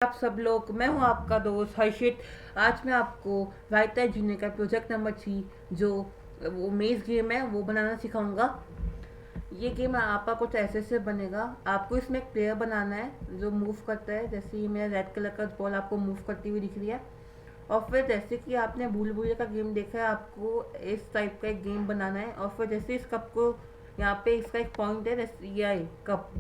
आप सब लोग, मैं हूं आपका दोस्त हर्षित। आज मैं आपको वाइटा जूनियर का प्रोजेक्ट नंबर 3 जो वो मेज गेम है वो बनाना सिखाऊंगा। ये गेम आपका कुछ ऐसे से बनेगा। आपको इसमें एक प्लेयर बनाना है जो मूव करता है, जैसे ये मेरा रेड कलर का बॉल आपको मूव करती हुई दिख रही है। और फिर जैसे कि आपने भूल भुलैया का गेम देखा है, आपको इस टाइप का एक गेम बनाना है। और फिर जैसे इस कप को यहाँ पे इसका एक पॉइंट है, जैसे ये कप,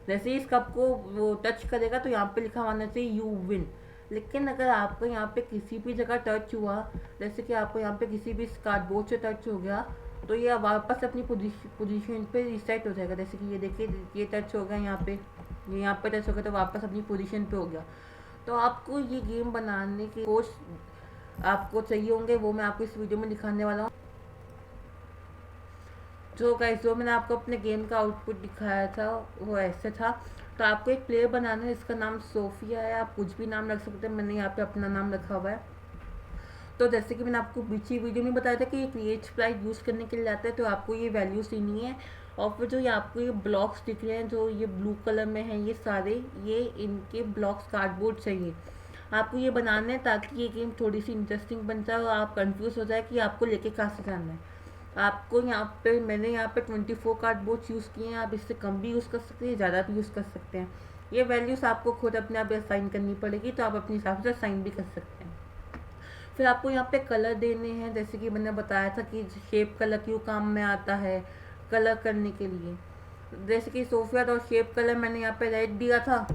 जैसे ही इस कप को वो टच करेगा तो यहाँ पे लिखा होना चाहिए यू विन। लेकिन अगर आपको यहाँ पे किसी भी जगह टच हुआ, जैसे कि आपको यहाँ पे किसी भी कार्डबोर्ड से टच हो गया, तो ये वापस अपनी पोजीशन पे रिसेट हो जाएगा। जैसे कि ये देखिए, ये टच हो गया यहाँ पे, ये यहाँ पे टच हो गया तो वापस अपनी पोजीशन पे हो गया। तो आपको ये गेम बनाने के कोच आपको चाहिए होंगे, वो मैं आपको इस वीडियो में दिखाने वाला हूँ। जो गाइस, जो मैंने आपको अपने गेम का आउटपुट दिखाया था वो ऐसे था। तो आपको एक प्लेयर बनाना है, इसका नाम सोफिया है। आप कुछ भी नाम रख सकते हैं, मैंने यहाँ पे अपना नाम रखा हुआ है। तो जैसे कि मैंने आपको पिछली वीडियो में बताया था कि ये क्रिएट स्प्राइट यूज़ करने के लिए आता है, तो आपको ये वैल्यूज देनी है। और फिर जो ये आपको ये ब्लॉक्स दिख रहे हैं जो ये ब्लू कलर में हैं, ये सारे ये इनके ब्लॉक्स कार्डबोर्ड चाहिए। आपको ये बनाना है ताकि ये गेम थोड़ी सी इंटरेस्टिंग बन जाए और आप कंफ्यूज हो जाए कि आपको लेके कहाँ से जाना है। आपको यहाँ पे मैंने यहाँ पे 24 कार्डबोर्ड्स यूज़ किए हैं। आप इससे कम भी यूज़ कर सकते हैं, ज़्यादा भी यूज़ कर सकते हैं। ये वैल्यूज़ आपको खुद अपने आप असाइन करनी पड़ेगी, तो आप अपने हिसाब से असाइन भी कर सकते हैं। फिर आपको यहाँ पे कलर देने हैं, जैसे कि मैंने बताया था कि शेप कलर क्यों काम में आता है कलर करने के लिए। जैसे कि सोफिया और शेप कलर मैंने यहाँ पे रेड दिया था,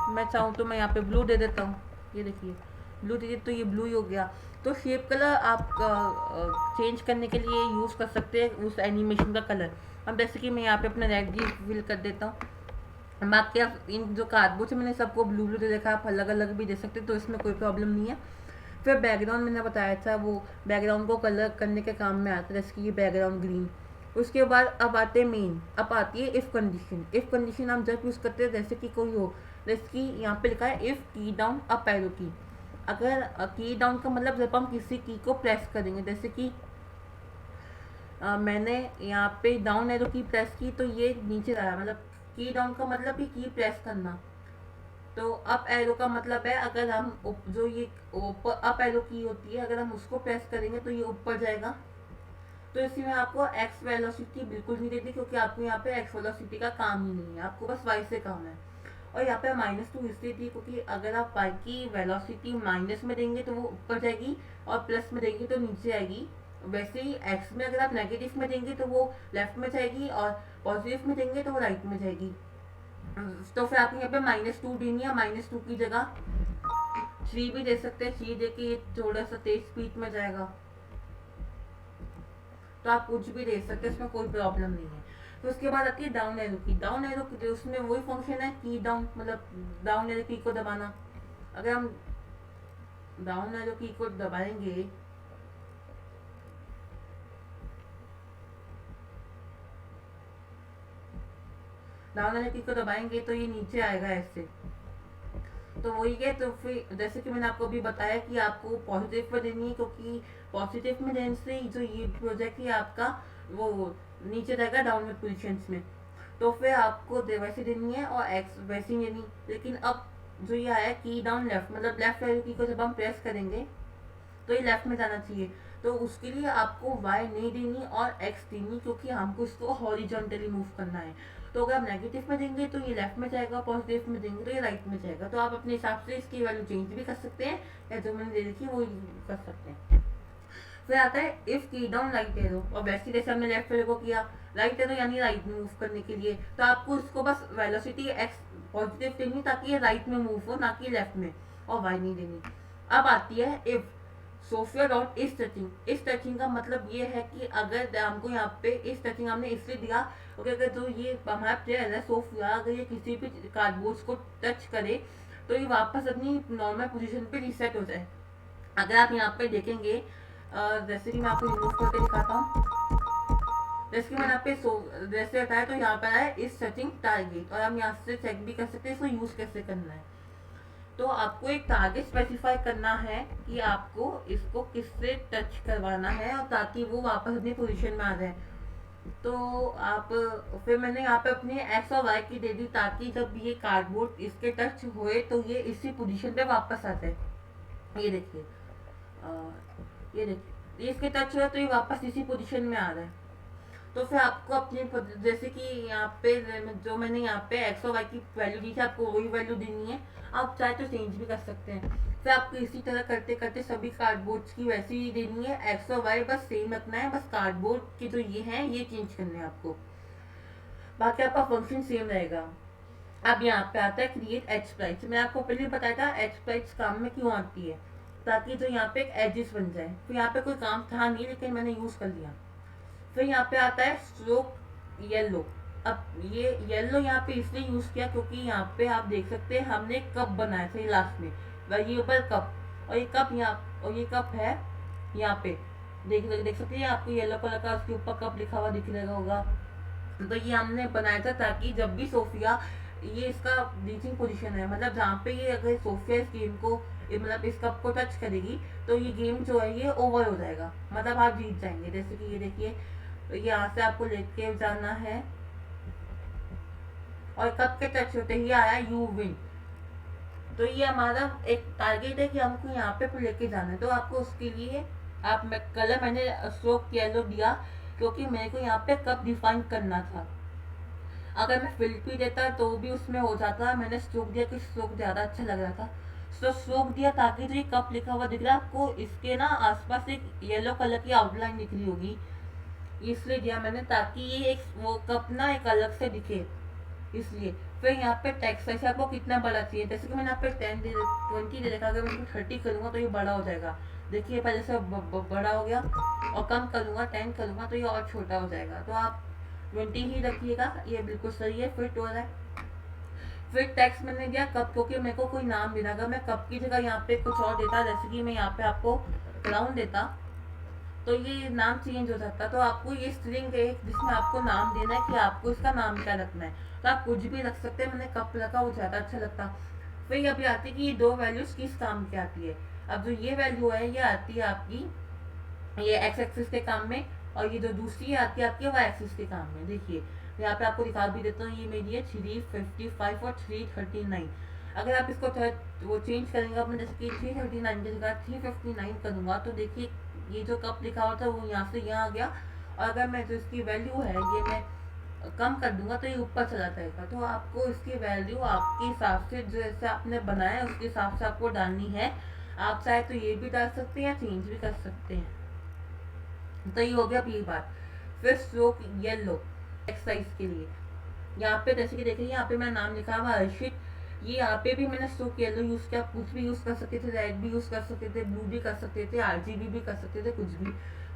मैं चाहूँ तो मैं यहाँ पे ब्लू दे देता हूँ। ये देखिए, ब्लू दे दिए तो ये ब्लू ही हो गया। तो शेप कलर आप चेंज करने के लिए यूज़ कर सकते हैं उस एनिमेशन का कलर। अब जैसे कि मैं यहाँ पे अपना रेड भी फिल कर देता हूँ। बाकी आप इन जो कार्डबोर्ड से मैंने सबको ब्लू ब्लू दे देखा, आप अलग अलग भी दे सकते, तो इसमें कोई प्रॉब्लम नहीं है। फिर बैकग्राउंड मैंने बताया था, वो बैकग्राउंड को कलर करने के काम में आता है, जैसे कि ये बैकग्राउंड ग्रीन। उसके बाद अब आते हैं मेन, अब आती है इफ़ कंडीशन। इफ़ कंडीशन हम जब यूज़ करते हैं, जैसे कि कोई हो, जैसे कि यहाँ पे लिखा है इफ़ की डाउन अप एरो की। अगर की डाउन का मतलब जब हम किसी की को प्रेस करेंगे, जैसे कि मैंने यहाँ पे डाउन एरो की प्रेस की तो ये नीचे आया, मतलब की डाउन का मतलब भी की प्रेस करना। तो अप एरो का मतलब है अगर हम जो ये ऊपर अप एरो की होती है, अगर हम उसको प्रेस करेंगे तो ये ऊपर जाएगा। तो इसमें आपको एक्स वेलोसिटी बिल्कुल नहीं देती, क्योंकि आपको यहाँ पे एक्स वेलोसिटी का काम ही नहीं है, आपको बस वाई से काम है। और यहाँ पे -2 इसलिए दी क्योंकि अगर आप वाई की वेलोसिटी माइनस में देंगे तो वो ऊपर जाएगी, और प्लस में देंगे तो नीचे आएगी। वैसे ही एक्स में अगर आप नेगेटिव में देंगे तो वो लेफ्ट में जाएगी, और पॉजिटिव में देंगे तो वो राइट में जाएगी। तो फिर आपको यहाँ पे -2 देनी है, -2 की जगह 3 भी दे सकते हैं। 3 दे के ये थोड़ा सा तेज स्पीड में जाएगा, तो आप कुछ भी दे सकते हैं, इसमें कोई प्रॉब्लम नहीं है। तो उसके बाद आती है डाउन एरो की। डाउन एरो की उसमें वही फंक्शन है की डाउन, मतलब डाउन एरो की को दबाना। अगर हम डाउन एरो की को दबाएंगे डाउन एरो की को दबाएंगे तो ये नीचे आएगा ऐसे। तो वही है। तो फिर जैसे कि मैंने आपको अभी बताया कि आपको पॉजिटिव में देनी है, क्योंकि पॉजिटिव में देने से जो ये प्रोजेक्ट है आपका वो नीचे रहेगा डाउनवर्ड पोजीशंस में। तो फिर आपको वैसे देनी है और एक्स वैसे ही देनी। लेकिन अब जो ये आया की डाउन लेफ्ट, मतलब लेफ्ट एरो की को जब हम प्रेस करेंगे तो ये लेफ्ट में जाना चाहिए। तो उसके लिए आपको वाई नहीं देनी और एक्स देनी, क्योंकि हमको इसको हॉरिजॉन्टली मूव करना है। तो अगर आप नेगेटिव में देंगे तो ये लेफ्ट में जाएगा, पॉजिटिव में देंगे तो ये राइट में जाएगा। तो आप अपने हिसाब से इसकी वैल्यू चेंज भी कर सकते हैं, या जो मैंने दे रखी है वो कर सकते हैं। फिर आता है इफ की डाउन राइट एरो, और वैसे जैसे हमने लेफ्ट एरो को किया, राइट एरो यानी राइट में मूव करने के लिए, तो आपको इसको बस वेलोसिटी एक्स पॉजिटिव देनी ताकि ये राइट में मूव हो, ना कि लेफ्ट में, और वाई नहीं देनी। अब आती है इफ सोफिया डॉट इस टचिंग। इस टचिंग का मतलब ये है कि अगर हमको यहाँ पे इस टचिंग हमने इसलिए दिया क्योंकि अगर जो ये हमारा प्लेयर है सोफिया, अगर ये किसी भी कार्डबोर्ड को टच करे तो ये वापस अपनी नॉर्मल पोजीशन पे रीसेट हो जाए। अगर आप यहाँ पे देखेंगे, जैसे कि मैं आपको रिमूव करके दिखाता हूँ, जैसे कि मैंने यहाँ पे जैसे बताया, तो यहाँ पर है इस सेटिंग टारगेट, और हम यहाँ से चेक भी कर सकते हैं इसको यूज कैसे करना है। तो आपको एक टारगेट स्पेसिफाई करना है कि आपको इसको किससे टच करवाना है, और ताकि वो वापस अपनी पोजीशन में आ जाए। तो आप फिर मैंने यहाँ पे अपनी एक्स और वाई की दे दी, ताकि जब ये कार्डबोर्ड इसके टच हुए तो ये इसी पोजीशन पे वापस आ जाए। ये देखिए, ये देखिए, ये इसके टच हुआ तो ये वापस इसी पोजीशन में आ रहा है। तो फिर आपको अपनी जैसे कि यहाँ पे जो मैंने यहाँ पे एक्स और वाई की वैल्यू दी थी, आपको वही वैल्यू देनी है। आप चाहे तो चेंज भी कर सकते हैं। फिर आपको इसी तरह करते करते सभी कार्डबोर्ड्स की वैसी ही देनी है, एक्स और वाई बस सेम रखना है, बस कार्डबोर्ड के जो ये हैं ये चेंज करने हैं आपको, बाकी आपका फंक्शन सेम रहेगा। अब यहाँ पे आता है क्रिएट एच स्प्लाइस। मैंने आपको पहले बताया था एच स्प्लाइस काम में क्यों आती है, ताकि जो यहाँ पे एक एजिस बन जाए। तो यहाँ पे कोई काम था नहीं, लेकिन मैंने यूज कर लिया। फिर यहाँ पे आता है स्ट्रोक येलो। अब ये येलो यहाँ पे इसलिए यूज किया क्योंकि यहाँ पे आप देख सकते हैं हमने कप बनाया था लास्ट में, वेरिएबल कप। और ये कप यहाँ, और ये कप है यहाँ पे, देख सकते हैं आपको येलो कलर का उसके ऊपर कप लिखा हुआ दिख रहा होगा। तो ये हमने बनाया था ताकि जब भी सोफिया, ये इसका रीचिंग पोजीशन है, मतलब जहाँ पे ये अगर सोफिया इस गेम को, मतलब इस कप को टच करेगी तो ये गेम जो है ये ओवर हो जाएगा, मतलब आप जीत जाएंगे। जैसे कि ये देखिए, तो यहाँ से आपको लेके जाना है और कप के टच होते ही आया यू विन। तो ये हमारा एक टारगेट है कि हमको यहाँ पे लेके जाना है। तो आपको उसके लिए कलर मैंने स्ट्रोक येलो दिया क्योंकि मेरे को यहाँ पे कप डिफाइन करना था। अगर मैं फिल भी देता तो भी उसमें हो जाता, मैंने स्ट्रोक दिया कि स्ट्रोक ज़्यादा अच्छा लग रहा था, तो स्ट्रोक दिया ताकि जो ये कप लिखा हुआ दिख रहा है आपको, इसके ना आसपास एक येलो कलर की आउटलाइन दिख रही होगी, इसलिए दिया मैंने, ताकि ये एक वो कप ना एक अलग से दिखे, इसलिए। फिर यहाँ पे टेक्स्ट साइज आपको कितना बड़ा चाहिए, जैसे कि मैंने यहाँ पे 20 दे रखा, अगर मैं 30 करूँगा तो ये बड़ा हो जाएगा। देखिए पहले से बड़ा हो गया, और कम करूँगा 10 करूँगा तो ये और छोटा हो जाएगा। तो आप 20 ही रखिएगा, ये बिल्कुल सही है, फिट हो रहा है। फिर टेक्स्ट मैंने दिया कप, क्योंकि मेरे को कोई नाम देना, अगर मैं कप की जगह यहाँ पे कुछ और देता, जैसे कि मैं यहाँ पे आपको क्लाउन देता तो ये नाम चेंज हो सकता। तो आपको ये स्ट्रिंग है जिसमें आपको नाम देना है कि आपको इसका नाम क्या रखना है, तो आप कुछ भी रख सकते हैं। मैंने कप रखा, वो ज़्यादा अच्छा लगता। फिर अभी आती है कि ये दो वैल्यूज किस काम की आती है। अब जो ये वैल्यू है ये आती है आपकी ये एक्स एक्सिस के काम में, और ये जो दूसरी आती है आपकी वाई एक्सिस के काम में। देखिए यहाँ पे आपको दिखा भी देता हूँ, ये मेरी है 355 और 339। अगर आप इसको वो चेंज करेंगे अपने, जैसे कि 339 की जगह 359 करूँगा, तो देखिए ये जो कप लिखा हुआ था वो यहाँ से यहाँ आ गया, और अगर मैं जो इसकी वैल्यू है ये मैं कम कर दूंगा तो ये ऊपर चला जाएगा। तो आपको इसकी वैल्यू आपके हिसाब से, जैसे आपने बनाया है उसके हिसाब से आपको डालनी है। आप चाहे तो ये भी डाल सकते हैं या चेंज भी कर सकते हैं। तो ये हो गया पहली बात। फिर स्ट्रोक येलो एक्सरसाइज के लिए, यहाँ पे जैसे कि देख रही है यहाँ पे मेरा नाम लिखा हुआ हर्षित, ये यहाँ पे भी मैंने स्ट्रोक येलो यूज किया। कुछ भी यूज कर सकते थे, रेड भी यूज कर सकते थे, ब्लू भी कर सकते थे, आरजीबी भी कर सकते थे, कुछ भी।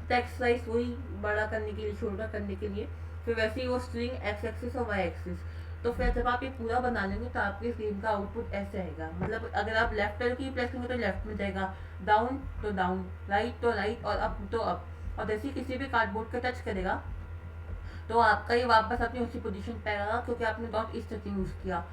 टेक्स्ट साइज वही बड़ा करने के लिए, छोटा करने के लिए। फिर वैसे ही वो स्ट्रिंग एक्स एक्सिस और वाई एक्सिस। तो फिर जब आप ये पूरा बना लेंगे तो आपके इस गेम का आउटपुट ऐसे आएगा, मतलब अगर आप लेफ्ट एरो की प्रेस करेंगे तो लेफ्ट में जाएगा, डाउन तो डाउन, राइट तो राइट, और अप तो अप। और जैसे ही किसी भी कार्डबोर्ड का टच करेगा तो आपका ये वापस अपनी उसी पोजीशन पे आएगा, क्योंकि आपने डॉट इस टचिंग यूज किया।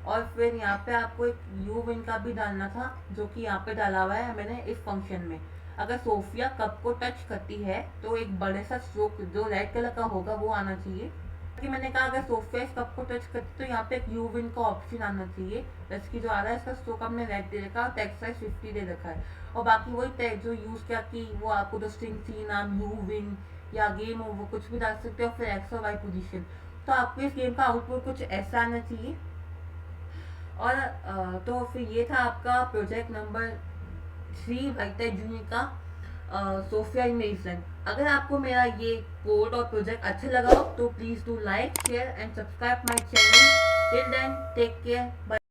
और फिर यहाँ पे आपको एक यू विन का भी डालना था, जो कि यहाँ पे डाला हुआ है मैंने इस फंक्शन में। अगर सोफिया कप को टच करती है तो एक बड़े सा स्ट्रोक जो रेड कलर का होगा वो आना चाहिए। कि मैंने कहा अगर सोफिया इस कप को टच करती तो यहाँ पे एक यू विन का ऑप्शन आना चाहिए, जैसे कि जो आ रहा है इसका स्ट्रोक हमने रेड दे रखा है, टेक्स्ट साइज 50 दे रखा है, और बाकी वही टैग जो यूज किया कि वो आपको जो स्ट्रिंग थी, नाम यू विन या गेम हो, वो कुछ भी डाल सकते हो, फिर एक्स और वाई पोजीशन। तो आपको इस गेम का आउटपुट कुछ ऐसा आना चाहिए। और तो फिर ये था आपका प्रोजेक्ट नंबर 3 वाइटा जूनियर का सोफिया इमेजन। अगर आपको मेरा ये कोड और प्रोजेक्ट अच्छा लगा हो तो please do like share and subscribe my channel. Till then take care, bye.